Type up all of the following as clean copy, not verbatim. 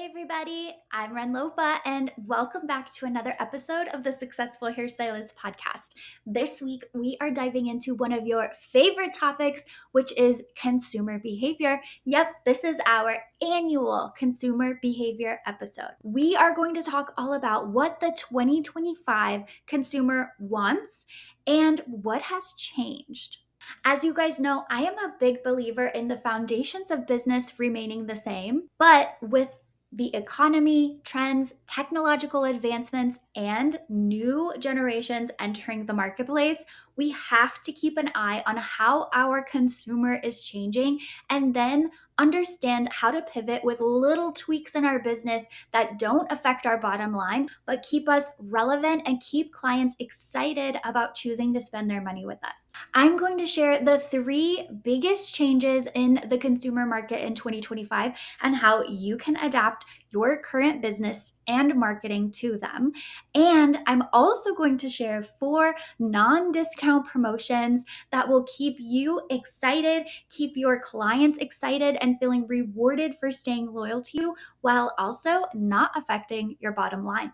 Hey everybody, I'm Ren Lopa and welcome back to another episode of the Successful Hairstylist podcast. This week we are diving into one of your favorite topics, which is consumer behavior. Yep, this is our annual consumer behavior episode. We are going to talk all about what the 2025 consumer wants and what has changed. As you guys know, I am a big believer in the foundations of business remaining the same, but with the economy, trends, technological advancements, and new generations entering the marketplace, we have to keep an eye on how our consumer is changing and then understand how to pivot with little tweaks in our business that don't affect our bottom line, but keep us relevant and keep clients excited about choosing to spend their money with us. I'm going to share the 3 biggest changes in the consumer market in 2025 and how you can adapt your current business and marketing to them. And I'm also going to share 4 non-discount promotions that will keep you excited, keep your clients excited, and feeling rewarded for staying loyal to you while also not affecting your bottom line.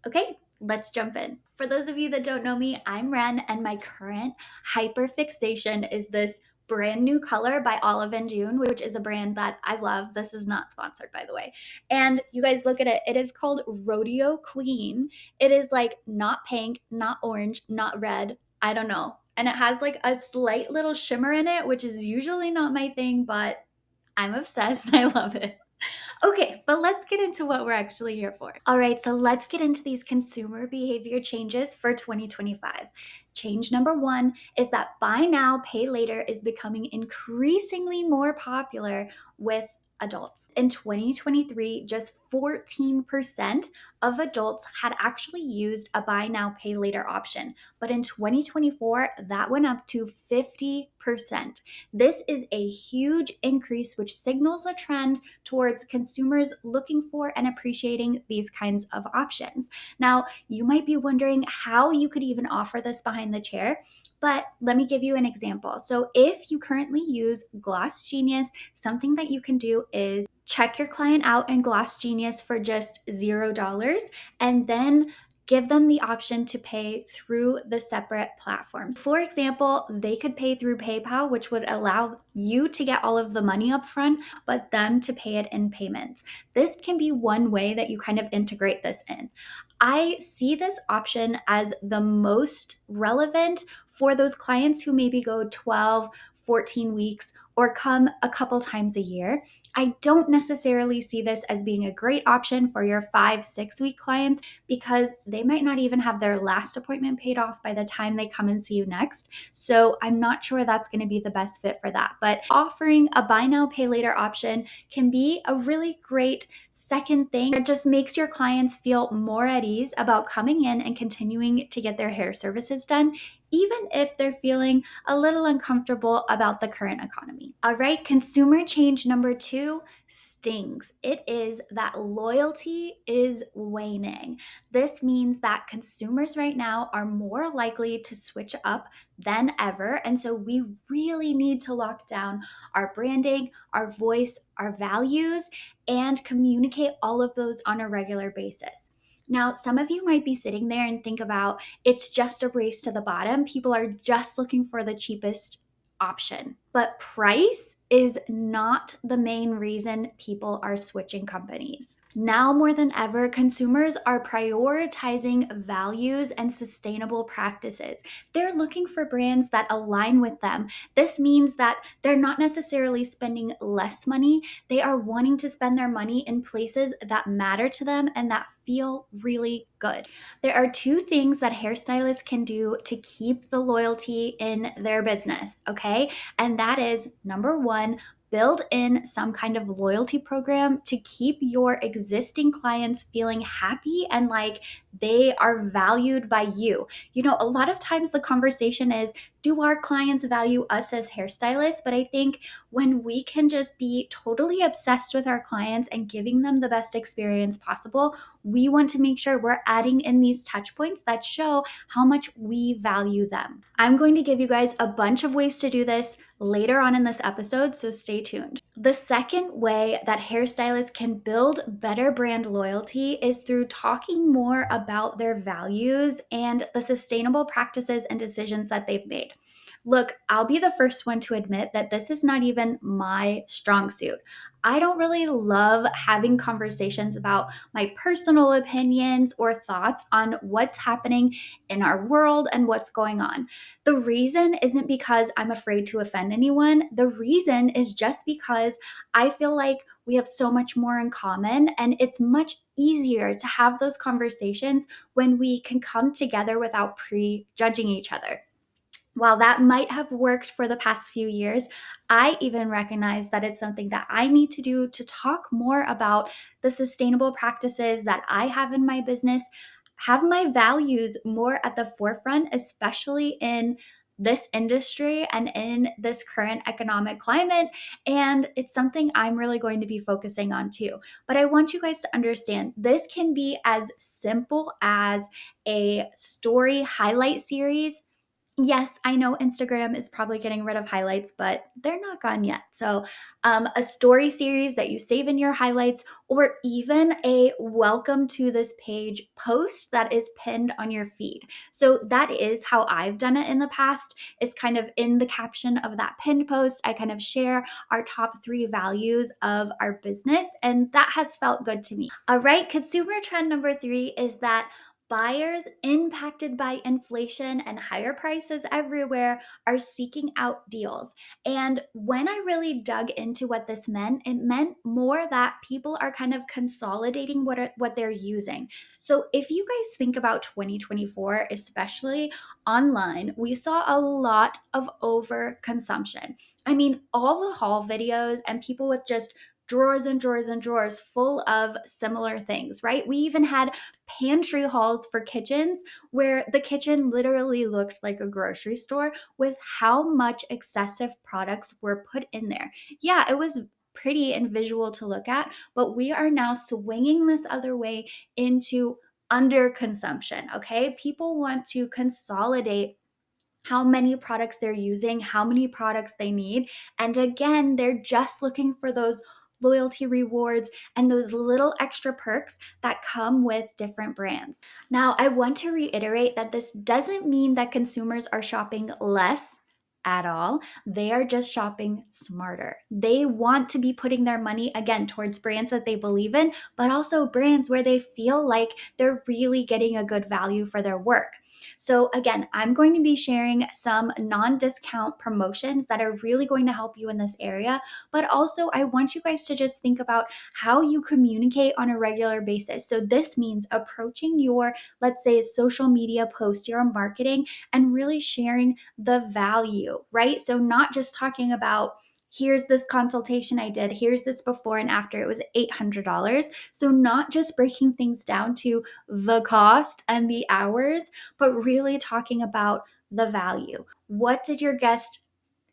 Okay, let's jump in. For those of you that don't know me, I'm Ren, and my current hyperfixation is this brand new color by Olive and June, which is a brand that I love. This is not sponsored, by the way. And you guys look at it. It is called Rodeo Queen. It is like not pink, not orange, not red. I don't know. And it has like a slight little shimmer in it, which is usually not my thing, but I'm obsessed. I love it. Okay, but let's get into what we're actually here for. All right, so let's get into these consumer behavior changes for 2025. Change number 1 is that buy now, pay later is becoming increasingly more popular with adults. In 2023, just 14% of adults had actually used a buy now, pay later option. But in 2024, that went up to 50%. This is a huge increase, which signals a trend towards consumers looking for and appreciating these kinds of options. Now, you might be wondering how you could even offer this behind the chair, but let me give you an example. So if you currently use Gloss Genius, something that you can do is check your client out in Gloss Genius for just $0 and then give them the option to pay through the separate platforms. For example, they could pay through PayPal, which would allow you to get all of the money up front, but them to pay it in payments. This can be one way that you kind of integrate this in. I see this option as the most relevant for those clients who maybe go 12, 14 weeks or come a couple times a year. I don't necessarily see this as being a great option for your 5-6 week clients because they might not even have their last appointment paid off by the time they come and see you next. So I'm not sure that's going to be the best fit for that. But offering a buy now, pay later option can be a really great second thing that just makes your clients feel more at ease about coming in and continuing to get their hair services done, even if they're feeling a little uncomfortable about the current economy. All right, consumer change number 2 stings. It is that loyalty is waning. This means that consumers right now are more likely to switch up than ever. And so we really need to lock down our branding, our voice, our values, and communicate all of those on a regular basis. Now, some of you might be sitting there and think about it's just a race to the bottom. People are just looking for the cheapest option. But price is not the main reason people are switching companies. Now more than ever, consumers are prioritizing values and sustainable practices. They're looking for brands that align with them. This means that they're not necessarily spending less money. They are wanting to spend their money in places that matter to them and that feel really good. There are 2 things that hairstylists can do to keep the loyalty in their business, okay? And that is number 1, build in some kind of loyalty program to keep your existing clients feeling happy and like they are valued by you. You know, a lot of times the conversation is, do our clients value us as hairstylists? But I think when we can just be totally obsessed with our clients and giving them the best experience possible, we want to make sure we're adding in these touch points that show how much we value them. I'm going to give you guys a bunch of ways to do this. later on in this episode, so stay tuned. The second way that hairstylists can build better brand loyalty is through talking more about their values and the sustainable practices and decisions that they've made. Look, I'll be the first one to admit that this is not even my strong suit. I don't really love having conversations about my personal opinions or thoughts on what's happening in our world and what's going on. The reason isn't because I'm afraid to offend anyone. The reason is just because I feel like we have so much more in common, and it's much easier to have those conversations when we can come together without prejudging each other. While that might have worked for the past few years, I even recognize that it's something that I need to do to talk more about the sustainable practices that I have in my business, have my values more at the forefront, especially in this industry and in this current economic climate. And it's something I'm really going to be focusing on too. But I want you guys to understand this can be as simple as a story highlight series. Yes, I know Instagram is probably getting rid of highlights, but they're not gone yet. So, a story series that you save in your highlights, or even a welcome to this page post that is pinned on your feed. So, that is how I've done it in the past, is kind of in the caption of that pinned post. I kind of share our top 3 values of our business, and that has felt good to me. All right, consumer trend number 3 is that buyers impacted by inflation and higher prices everywhere are seeking out deals. And when I really dug into what this meant, it meant more that people are kind of consolidating what they're using. So if you guys think about 2024, especially online, we saw a lot of overconsumption. I mean, all the haul videos and people with just drawers and drawers and drawers full of similar things, right? We even had pantry hauls for kitchens where the kitchen literally looked like a grocery store with how much excessive products were put in there. Yeah, it was pretty and visual to look at, but we are now swinging this other way into underconsumption, okay? People want to consolidate how many products they're using, how many products they need. And again, they're just looking for those loyalty rewards and those little extra perks that come with different brands. Now, I want to reiterate that this doesn't mean that consumers are shopping less at all. They are just shopping smarter. They want to be putting their money again towards brands that they believe in, but also brands where they feel like they're really getting a good value for their work. So, again, I'm going to be sharing some non discount promotions that are really going to help you in this area. But also, I want you guys to just think about how you communicate on a regular basis. So, this means approaching your, let's say, social media post, your marketing, and really sharing the value, right? So, not just talking about, here's this consultation I did, here's this before and after, it was $800. So, not just breaking things down to the cost and the hours, but really talking about the value. What did your guest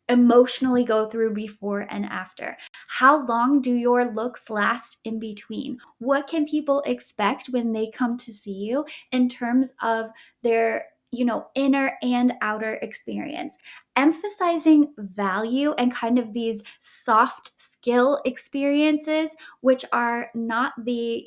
emotionally go through before and after? How long do your looks last in between? What can people expect when they come to see you in terms of their inner and outer experience? Emphasizing value and kind of these soft skill experiences, which are not the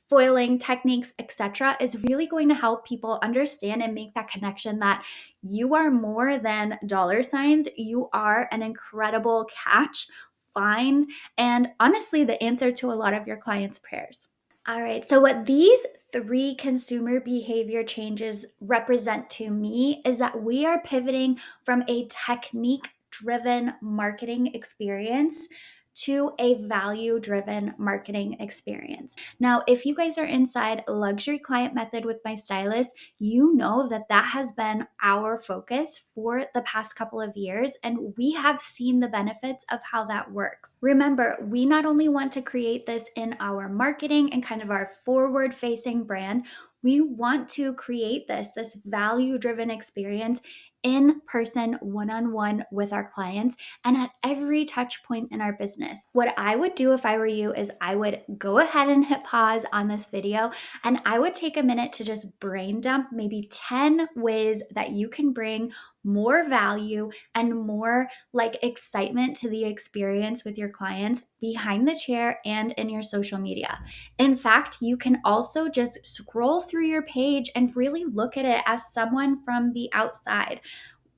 foiling techniques, etc., is really going to help people understand and make that connection that you are more than dollar signs. You are an incredible catch, find, and honestly, the answer to a lot of your clients' prayers. All right, so what these 3 consumer behavior changes represent to me is that we are pivoting from a technique driven marketing experience to a value driven marketing experience. Now, if you guys are inside Luxury Client Method with my stylist, you know that that has been our focus for the past couple of years, and we have seen the benefits of how that works. Remember, we not only want to create this in our marketing and kind of our forward facing brand, we want to create this value driven experience in person, one on one with our clients, and at every touch point in our business. What I would do if I were you is I would go ahead and hit pause on this video, and I would take a minute to just brain dump maybe 10 ways that you can bring more value and more like excitement to the experience with your clients behind the chair and in your social media. In fact, you can also just scroll through your page and really look at it as someone from the outside.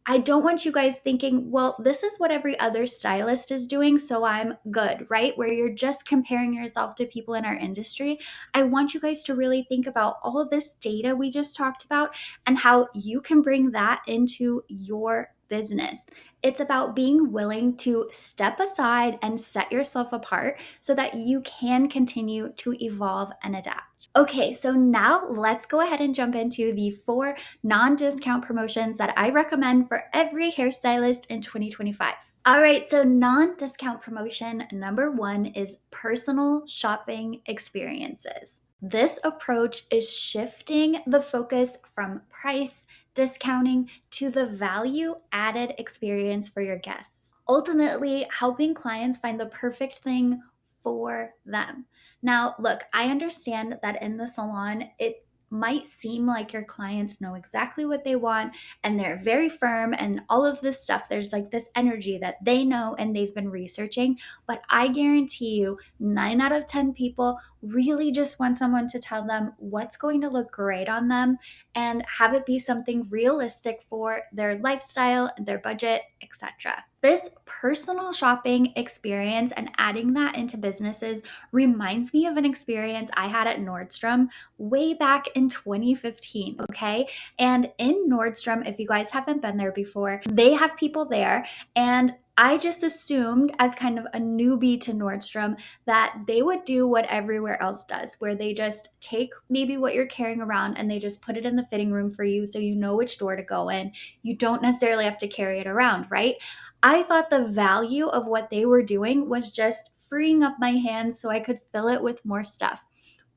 I don't want you guys thinking, well, this is what every other stylist is doing, so I'm good, right? Where you're just comparing yourself to people in our industry. I want you guys to really think about all of this data we just talked about and how you can bring that into your business. It's about being willing to step aside and set yourself apart so that you can continue to evolve and adapt. Okay, so now let's go ahead and jump into the 4 non-discount promotions that I recommend for every hairstylist in 2025. All right, so non-discount promotion number 1 is personal shopping experiences. This approach is shifting the focus from price discounting to the value added experience for your guests, ultimately helping clients find the perfect thing for them. Now, look, I understand that in the salon, it might seem like your clients know exactly what they want and they're very firm and all of this stuff. There's like this energy that they know and they've been researching. But I guarantee you, 9 out of 10 people really just want someone to tell them what's going to look great on them and have it be something realistic for their lifestyle, their budget, etc. This personal shopping experience and adding that into businesses reminds me of an experience I had at Nordstrom way back in 2015, okay? And in Nordstrom, if you guys haven't been there before, they have people there, and I just assumed as kind of a newbie to Nordstrom that they would do what everywhere else does, where they just take maybe what you're carrying around and they just put it in the fitting room for you so you know which door to go in. You don't necessarily have to carry it around, right? I thought the value of what they were doing was just freeing up my hands so I could fill it with more stuff.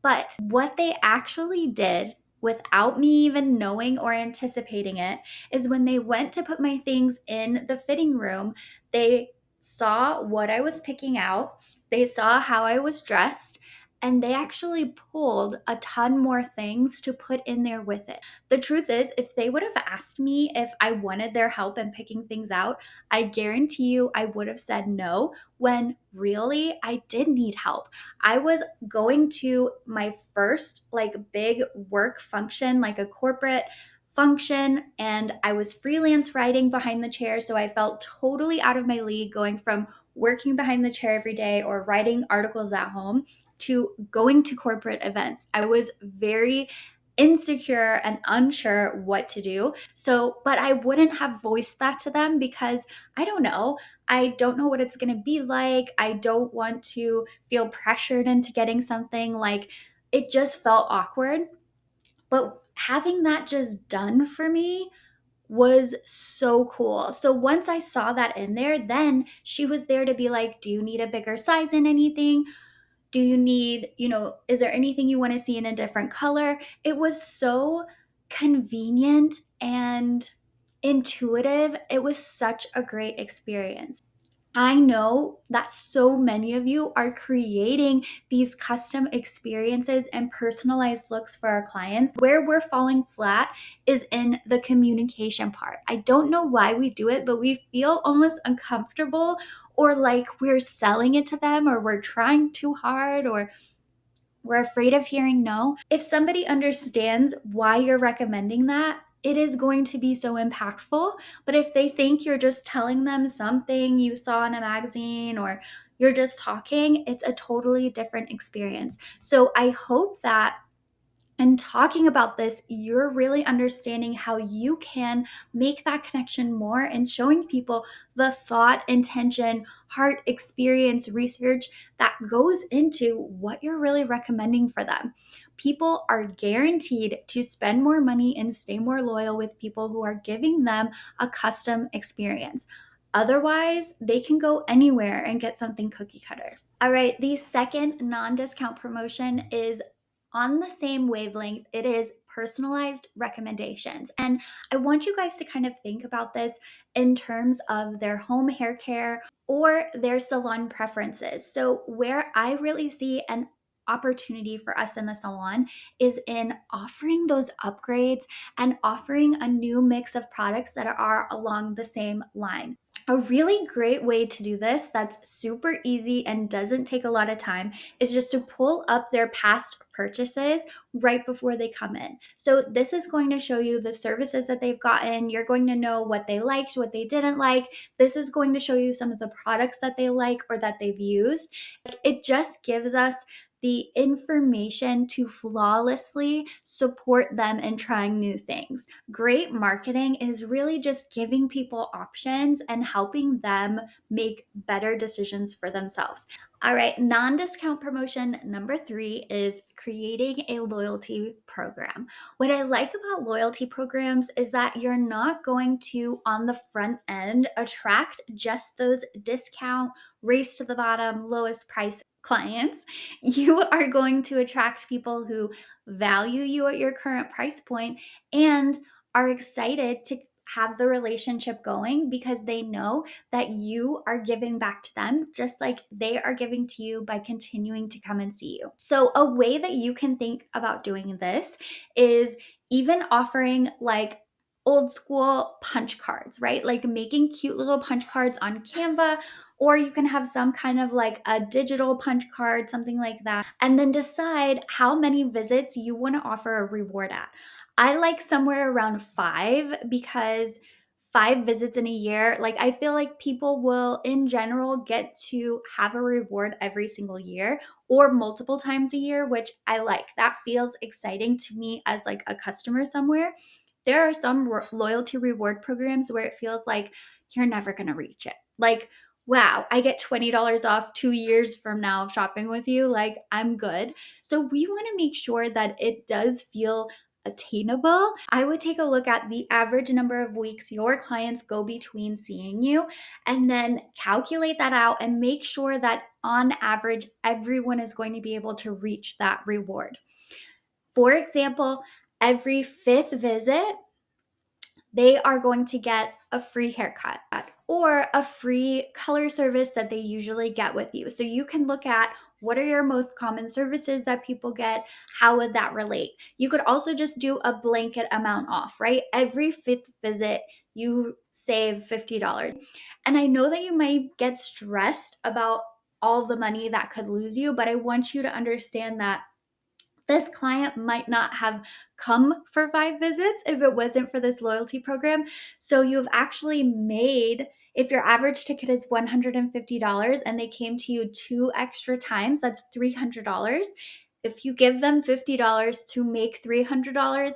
But what they actually did without me even knowing or anticipating it is when they went to put my things in the fitting room, they saw what I was picking out, they saw how I was dressed, and they actually pulled a ton more things to put in there with it. The truth is, if they would have asked me if I wanted their help in picking things out, I guarantee you I would have said no, when really I did need help. I was going to my first like big work function, like a corporate function, and I was freelance writing behind the chair. So I felt totally out of my league going from working behind the chair every day or writing articles at home to going to corporate events. I was very insecure and unsure what to do. So, but I wouldn't have voiced that to them because I don't know. I don't know what it's going to be like. I don't want to feel pressured into getting something. Like, it just felt awkward. But having that just done for me was so cool. So once I saw that in there, then she was there to be like, do you need a bigger size in anything? Do you need, is there anything you want to see in a different color? It was so convenient and intuitive. It was such a great experience. I know that so many of you are creating these custom experiences and personalized looks for our clients. Where we're falling flat is in the communication part. I don't know why we do it, but we feel almost uncomfortable or like we're selling it to them or we're trying too hard or we're afraid of hearing no. If somebody understands why you're recommending that, it is going to be so impactful. But if they think you're just telling them something you saw in a magazine or you're just talking, it's a totally different experience. So I hope that and talking about this, you're really understanding how you can make that connection more and showing people the thought, intention, heart, experience, research that goes into what you're really recommending for them. People are guaranteed to spend more money and stay more loyal with people who are giving them a custom experience. Otherwise, they can go anywhere and get something cookie cutter. All right, the second non discount promotion is on the same wavelength. It is personalized recommendations. And I want you guys to kind of think about this in terms of their home hair care or their salon preferences. So, where I really see an opportunity for us in the salon is in offering those upgrades and offering a new mix of products that are along the same line. A really great way to do this that's super easy and doesn't take a lot of time is just to pull up their past purchases right before they come in. So this is going to show you the services that they've gotten. You're going to know what they liked, what they didn't like. This is going to show you some of the products that they like or that they've used. It just gives us the information to flawlessly support them in trying new things. Great marketing is really just giving people options and helping them make better decisions for themselves. All right, non-discount promotion number 3 is creating a loyalty program. What I like about loyalty programs is that you're not going to, on the front end, attract just those discount, race to the bottom, lowest price clients. You are going to attract people who value you at your current price point and are excited to have the relationship going because they know that you are giving back to them just like they are giving to you by continuing to come and see you. So a way that you can think about doing this is even offering like old school punch cards, right? Like making cute little punch cards on Canva, or you can have some kind of like a digital punch card, something like that, and then decide how many visits you want to offer a reward at. I like somewhere around 5 because 5 visits in a year, like I feel like people will in general get to have a reward every single year or multiple times a year, which I like. That feels exciting to me as like a customer somewhere. There are some loyalty reward programs where it feels like you're never going to reach it. Like, wow, I get $20 off 2 years from now shopping with you. Like, I'm good. So we want to make sure that it does feel attainable. I would take a look at the average number of weeks your clients go between seeing you and then calculate that out and make sure that on average, everyone is going to be able to reach that reward. For example, every 5th visit, they are going to get a free haircut or a free color service that they usually get with you. So you can look at what are your most common services that people get? How would that relate? You could also just do a blanket amount off, right? Every 5th visit, you save $50. And I know that you might get stressed about all the money that could lose you, but I want you to understand that this client might not have come for 5 visits if it wasn't for this loyalty program. So you've actually made, if your average ticket is $150 and they came to you 2 extra times, that's $300. If you give them $50 to make $300,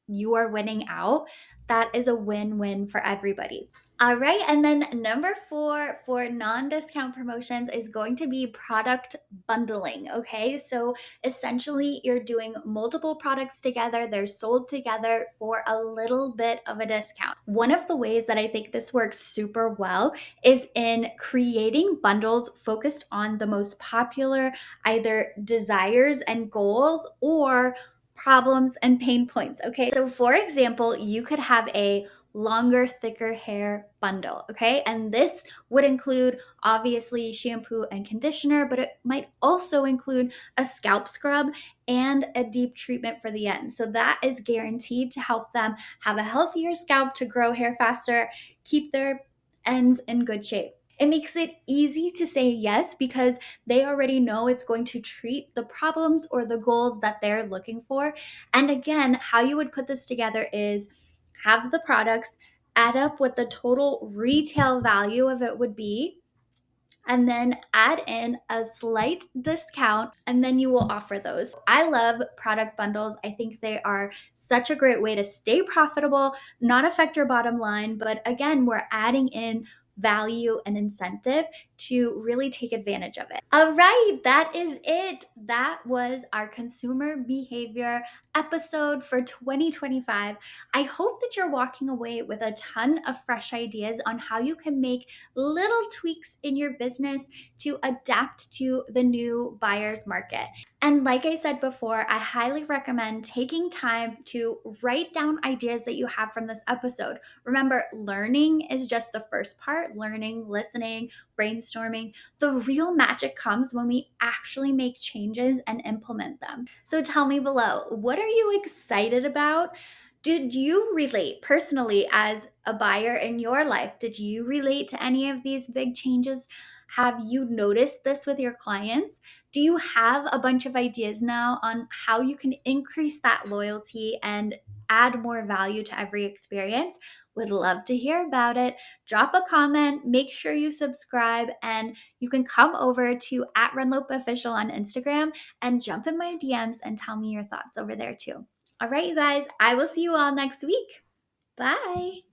you are winning out. That is a win-win for everybody. All right, and then number 4 for non-discount promotions is going to be product bundling, okay? So essentially, you're doing multiple products together, they're sold together for a little bit of a discount. One of the ways that I think this works super well is in creating bundles focused on the most popular either desires and goals or problems and pain points, okay? So for example, you could have a longer, thicker hair bundle, okay? And this would include obviously shampoo and conditioner, but it might also include a scalp scrub and a deep treatment for the ends. So that is guaranteed to help them have a healthier scalp, to grow hair faster, keep their ends in good shape. It makes it easy to say yes because they already know it's going to treat the problems or the goals that they're looking for. And again, how you would put this together is have the products, add up what the total retail value of it would be, and then add in a slight discount, and then you will offer those. I love product bundles. I think they are such a great way to stay profitable, not affect your bottom line, but again, we're adding in value and incentive to really take advantage of it. All right, that is it. That was our consumer behavior episode for 2025. I hope that you're walking away with a ton of fresh ideas on how you can make little tweaks in your business to adapt to the new buyer's market. And like I said before, I highly recommend taking time to write down ideas that you have from this episode. Remember, learning is just the first part, learning, listening, brainstorming. The real magic comes when we actually make changes and implement them. So tell me below, what are you excited about? Did you relate personally as a buyer in your life? Did you relate to any of these big changes? Have you noticed this with your clients? Do you have a bunch of ideas now on how you can increase that loyalty and add more value to every experience? Would love to hear about it. Drop a comment, make sure you subscribe, and you can come over to @Ren Lopa Official on Instagram and jump in my DMs and tell me your thoughts over there too. All right, you guys, I will see you all next week. Bye.